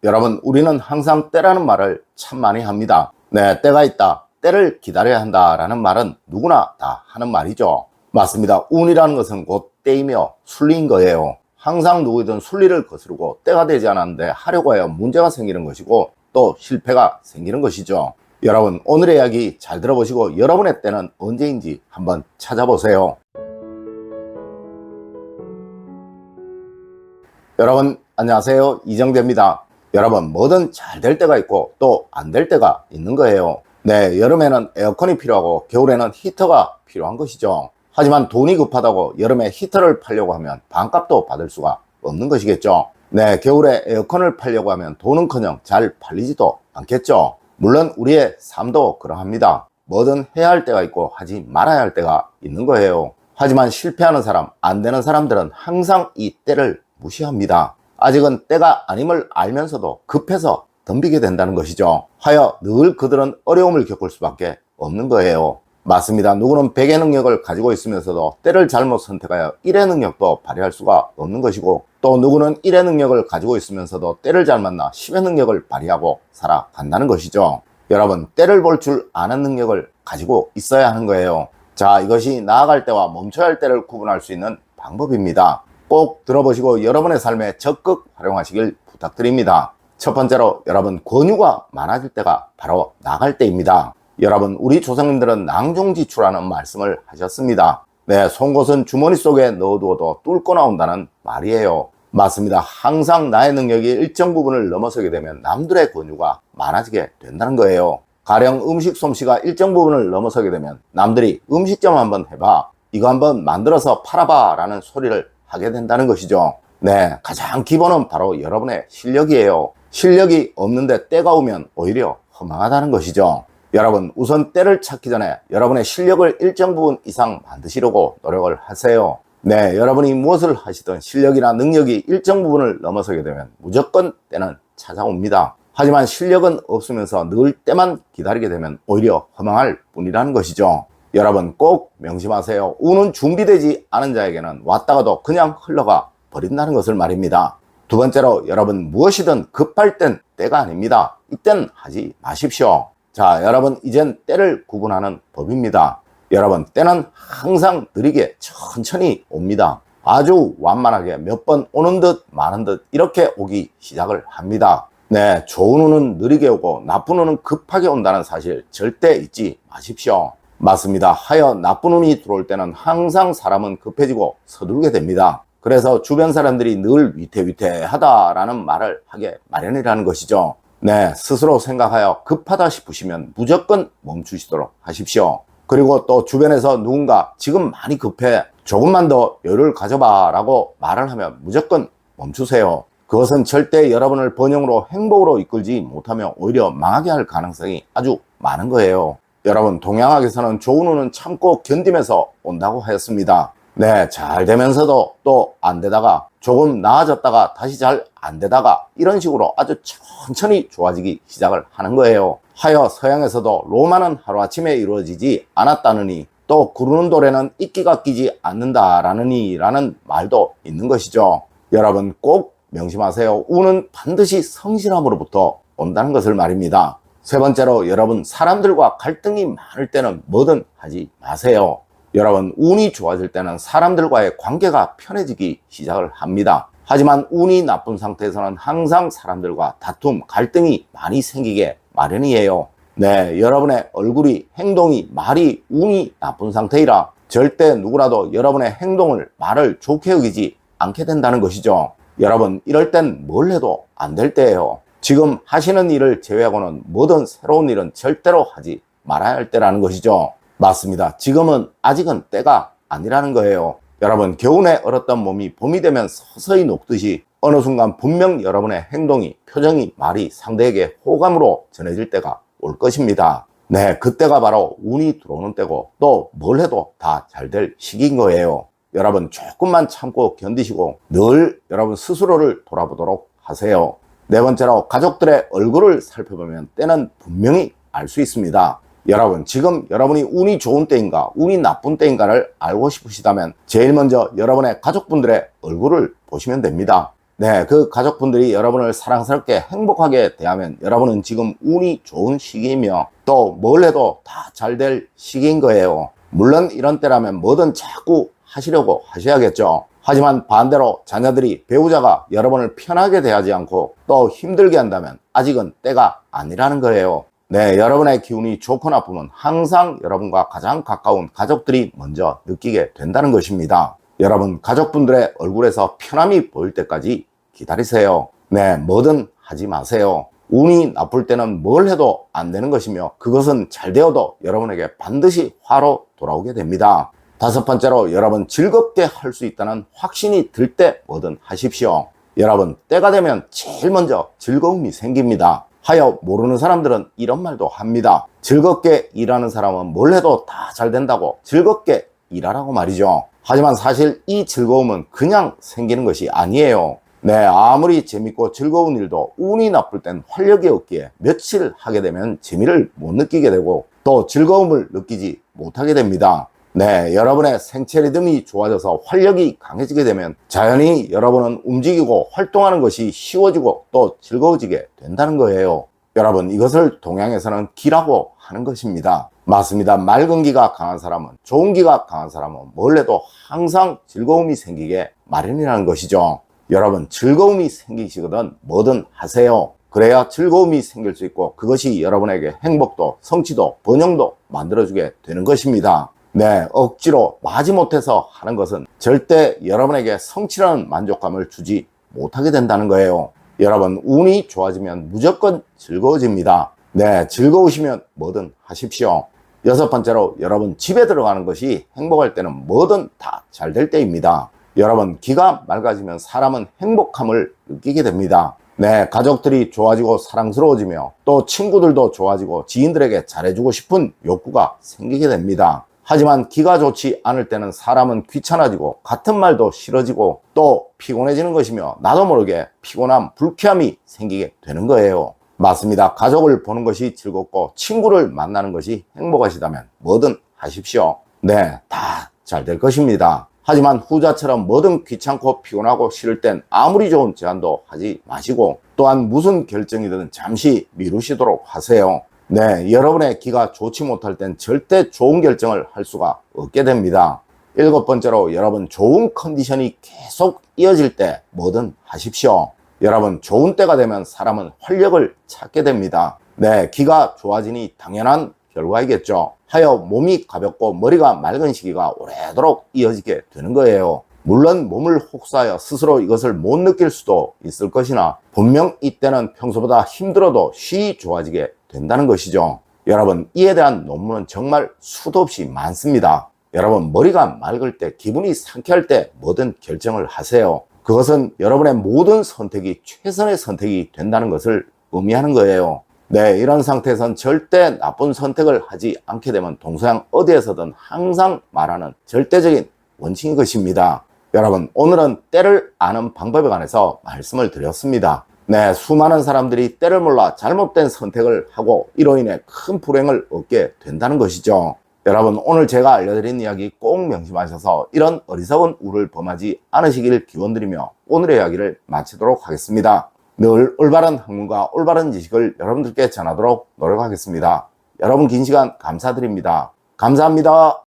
여러분, 우리는 항상 때라는 말을 참 많이 합니다. 네, 때가 있다, 때를 기다려야 한다 라는 말은 누구나 다 하는 말이죠. 맞습니다. 운이라는 것은 곧 때이며 순리인 거예요. 항상 누구든 순리를 거스르고 때가 되지 않았는데 하려고 해야 문제가 생기는 것이고 또 실패가 생기는 것이죠. 여러분, 오늘의 이야기 잘 들어보시고 여러분의 때는 언제인지 한번 찾아보세요. 여러분 안녕하세요, 이정재입니다. 여러분, 뭐든 잘 될 때가 있고 또 안 될 때가 있는 거예요. 네, 여름에는 에어컨이 필요하고 겨울에는 히터가 필요한 것이죠. 하지만 돈이 급하다고 여름에 히터를 팔려고 하면 반값도 받을 수가 없는 것이겠죠. 네, 겨울에 에어컨을 팔려고 하면 돈은커녕 잘 팔리지도 않겠죠. 물론 우리의 삶도 그러합니다. 뭐든 해야 할 때가 있고 하지 말아야 할 때가 있는 거예요. 하지만 실패하는 사람, 안 되는 사람들은 항상 이 때를 무시합니다. 아직은 때가 아님을 알면서도 급해서 덤비게 된다는 것이죠. 하여 늘 그들은 어려움을 겪을 수밖에 없는 거예요. 맞습니다. 누구는 100의 능력을 가지고 있으면서도 때를 잘못 선택하여 1의 능력도 발휘할 수가 없는 것이고, 또 누구는 1의 능력을 가지고 있으면서도 때를 잘 만나 10의 능력을 발휘하고 살아간다는 것이죠. 여러분, 때를 볼 줄 아는 능력을 가지고 있어야 하는 거예요. 자, 이것이 나아갈 때와 멈춰야 할 때를 구분할 수 있는 방법입니다. 꼭 들어보시고 여러분의 삶에 적극 활용하시길 부탁드립니다. 첫 번째로, 여러분, 권유가 많아질 때가 바로 나갈 때입니다. 여러분, 우리 조상님들은 낭종지추라는 말씀을 하셨습니다. 네, 송곳은 주머니 속에 넣어두어도 뚫고 나온다는 말이에요. 맞습니다. 항상 나의 능력이 일정 부분을 넘어서게 되면 남들의 권유가 많아지게 된다는 거예요. 가령 음식 솜씨가 일정 부분을 넘어서게 되면 남들이 음식점 한번 해봐, 이거 한번 만들어서 팔아봐 라는 소리를 하게 된다는 것이죠. 네, 가장 기본은 바로 여러분의 실력이에요. 실력이 없는데 때가 오면 오히려 허망하다는 것이죠. 여러분, 우선 때를 찾기 전에 여러분의 실력을 일정 부분 이상 만드시려고 노력을 하세요. 네, 여러분이 무엇을 하시든 실력이나 능력이 일정 부분을 넘어서게 되면 무조건 때는 찾아옵니다. 하지만 실력은 없으면서 늘 때만 기다리게 되면 오히려 허망할 뿐이라는 것이죠. 여러분, 꼭 명심하세요. 운은 준비되지 않은 자에게는 왔다가도 그냥 흘러가 버린다는 것을 말입니다. 두 번째로, 여러분, 무엇이든 급할 땐 때가 아닙니다. 이땐 하지 마십시오. 자, 여러분, 이젠 때를 구분하는 법입니다. 여러분, 때는 항상 느리게 천천히 옵니다. 아주 완만하게 몇 번 오는 듯 마는 듯 이렇게 오기 시작을 합니다. 네, 좋은 운은 느리게 오고 나쁜 운은 급하게 온다는 사실 절대 잊지 마십시오. 맞습니다. 하여 나쁜 운이 들어올 때는 항상 사람은 급해지고 서두르게 됩니다. 그래서 주변 사람들이 늘 위태위태하다라는 말을 하게 마련이라는 것이죠. 네, 스스로 생각하여 급하다 싶으시면 무조건 멈추시도록 하십시오. 그리고 또 주변에서 누군가 지금 많이 급해, 조금만 더 여유를 가져봐 라고 말을 하면 무조건 멈추세요. 그것은 절대 여러분을 번영으로 행복으로 이끌지 못하며 오히려 망하게 할 가능성이 아주 많은 거예요. 여러분, 동양학에서는 좋은 운은 참고 견디면서 온다고 하였습니다. 네, 잘 되면서도 또 안 되다가 조금 나아졌다가 다시 잘 안 되다가 이런 식으로 아주 천천히 좋아지기 시작을 하는 거예요. 하여 서양에서도 로마는 하루아침에 이루어지지 않았다느니 또 구르는 돌에는 이끼가 끼지 않는다라느니 라는 말도 있는 것이죠. 여러분, 꼭 명심하세요. 운은 반드시 성실함으로부터 온다는 것을 말입니다. 세 번째로, 여러분, 사람들과 갈등이 많을 때는 뭐든 하지 마세요. 여러분, 운이 좋아질 때는 사람들과의 관계가 편해지기 시작을 합니다. 하지만 운이 나쁜 상태에서는 항상 사람들과 다툼, 갈등이 많이 생기게 마련이에요. 네, 여러분의 얼굴이, 행동이, 말이 운이 나쁜 상태이라 절대 누구라도 여러분의 행동을, 말을 좋게 여기지 않게 된다는 것이죠. 여러분, 이럴 땐 뭘 해도 안 될 때예요. 지금 하시는 일을 제외하고는 뭐든 새로운 일은 절대로 하지 말아야 할 때라는 것이죠. 맞습니다. 지금은 아직은 때가 아니라는 거예요. 여러분, 겨우내 얼었던 몸이 봄이 되면 서서히 녹듯이 어느 순간 분명 여러분의 행동이, 표정이, 말이 상대에게 호감으로 전해질 때가 올 것입니다. 네, 그때가 바로 운이 들어오는 때고 또 뭘 해도 다 잘 될 시기인 거예요. 여러분, 조금만 참고 견디시고 늘 여러분 스스로를 돌아보도록 하세요. 네 번째로, 가족들의 얼굴을 살펴보면 때는 분명히 알 수 있습니다. 여러분, 지금 여러분이 운이 좋은 때인가 운이 나쁜 때인가를 알고 싶으시다면 제일 먼저 여러분의 가족분들의 얼굴을 보시면 됩니다. 네, 그 가족분들이 여러분을 사랑스럽게 행복하게 대하면 여러분은 지금 운이 좋은 시기이며 또 뭘 해도 다 잘 될 시기인 거예요. 물론 이런 때라면 뭐든 자꾸 하시려고 하셔야겠죠. 하지만 반대로 자녀들이 배우자가 여러분을 편하게 대하지 않고 또 힘들게 한다면 아직은 때가 아니라는 거예요. 네, 여러분의 기운이 좋고 나쁘면 항상 여러분과 가장 가까운 가족들이 먼저 느끼게 된다는 것입니다. 여러분 가족분들의 얼굴에서 편함이 보일 때까지 기다리세요. 네, 뭐든 하지 마세요. 운이 나쁠 때는 뭘 해도 안 되는 것이며 그것은 잘 되어도 여러분에게 반드시 화로 돌아오게 됩니다. 다섯 번째로 여러분 즐겁게 할 수 있다는 확신이 들 때 뭐든 하십시오. 여러분 때가 되면 제일 먼저 즐거움이 생깁니다. 하여 모르는 사람들은 이런 말도 합니다. 즐겁게 일하는 사람은 뭘 해도 다 잘 된다고 즐겁게 일하라고 말이죠. 하지만 사실 이 즐거움은 그냥 생기는 것이 아니에요. 네, 아무리 재밌고 즐거운 일도 운이 나쁠 땐 활력이 없기에 며칠 하게 되면 재미를 못 느끼게 되고 또 즐거움을 느끼지 못하게 됩니다. 네, 여러분의 생체 리듬이 좋아져서 활력이 강해지게 되면 자연히 여러분은 움직이고 활동하는 것이 쉬워지고 또 즐거워지게 된다는 거예요. 여러분, 이것을 동양에서는 기라고 하는 것입니다. 맞습니다. 맑은 기가 강한 사람은, 좋은 기가 강한 사람은 뭘 해도 항상 즐거움이 생기게 마련이라는 것이죠. 여러분, 즐거움이 생기시거든 뭐든 하세요. 그래야 즐거움이 생길 수 있고 그것이 여러분에게 행복도 성취도 번영도 만들어주게 되는 것입니다. 네, 억지로 마지못해서 하는 것은 절대 여러분에게 성취라는 만족감을 주지 못하게 된다는 거예요. 여러분, 운이 좋아지면 무조건 즐거워집니다. 네, 즐거우시면 뭐든 하십시오. 여섯 번째로 여러분 집에 들어가는 것이 행복할 때는 뭐든 다 잘 될 때입니다. 여러분, 기가 맑아지면 사람은 행복함을 느끼게 됩니다. 네, 가족들이 좋아지고 사랑스러워지며 또 친구들도 좋아지고 지인들에게 잘해주고 싶은 욕구가 생기게 됩니다. 하지만 기가 좋지 않을 때는 사람은 귀찮아지고 같은 말도 싫어지고 또 피곤해지는 것이며 나도 모르게 피곤함, 불쾌함이 생기게 되는 거예요. 맞습니다. 가족을 보는 것이 즐겁고 친구를 만나는 것이 행복하시다면 뭐든 하십시오. 네, 다 잘 될 것입니다. 하지만 후자처럼 뭐든 귀찮고 피곤하고 싫을 땐 아무리 좋은 제안도 하지 마시고 또한 무슨 결정이든 잠시 미루시도록 하세요. 네, 여러분의 기가 좋지 못할 땐 절대 좋은 결정을 할 수가 없게 됩니다. 일곱 번째로 여러분 좋은 컨디션이 계속 이어질 때 뭐든 하십시오. 여러분 좋은 때가 되면 사람은 활력을 찾게 됩니다. 네, 기가 좋아지니 당연한 결과이겠죠. 하여 몸이 가볍고 머리가 맑은 시기가 오래도록 이어지게 되는 거예요. 물론 몸을 혹사하여 스스로 이것을 못 느낄 수도 있을 것이나 분명 이때는 평소보다 힘들어도 쉬이 좋아지게 된다는 것이죠. 여러분, 이에 대한 논문은 정말 수도 없이 많습니다. 여러분, 머리가 맑을 때, 기분이 상쾌할 때 뭐든 결정을 하세요. 그것은 여러분의 모든 선택이 최선의 선택이 된다는 것을 의미하는 거예요. 네, 이런 상태에선 절대 나쁜 선택을 하지 않게 되면 동서양 어디에서든 항상 말하는 절대적인 원칙인 것입니다. 여러분, 오늘은 때를 아는 방법에 관해서 말씀을 드렸습니다. 네, 수많은 사람들이 때를 몰라 잘못된 선택을 하고 이로 인해 큰 불행을 얻게 된다는 것이죠. 여러분, 오늘 제가 알려드린 이야기 꼭 명심하셔서 이런 어리석은 우를 범하지 않으시길 기원드리며 오늘의 이야기를 마치도록 하겠습니다. 늘 올바른 학문과 올바른 지식을 여러분들께 전하도록 노력하겠습니다. 여러분 긴 시간 감사드립니다. 감사합니다.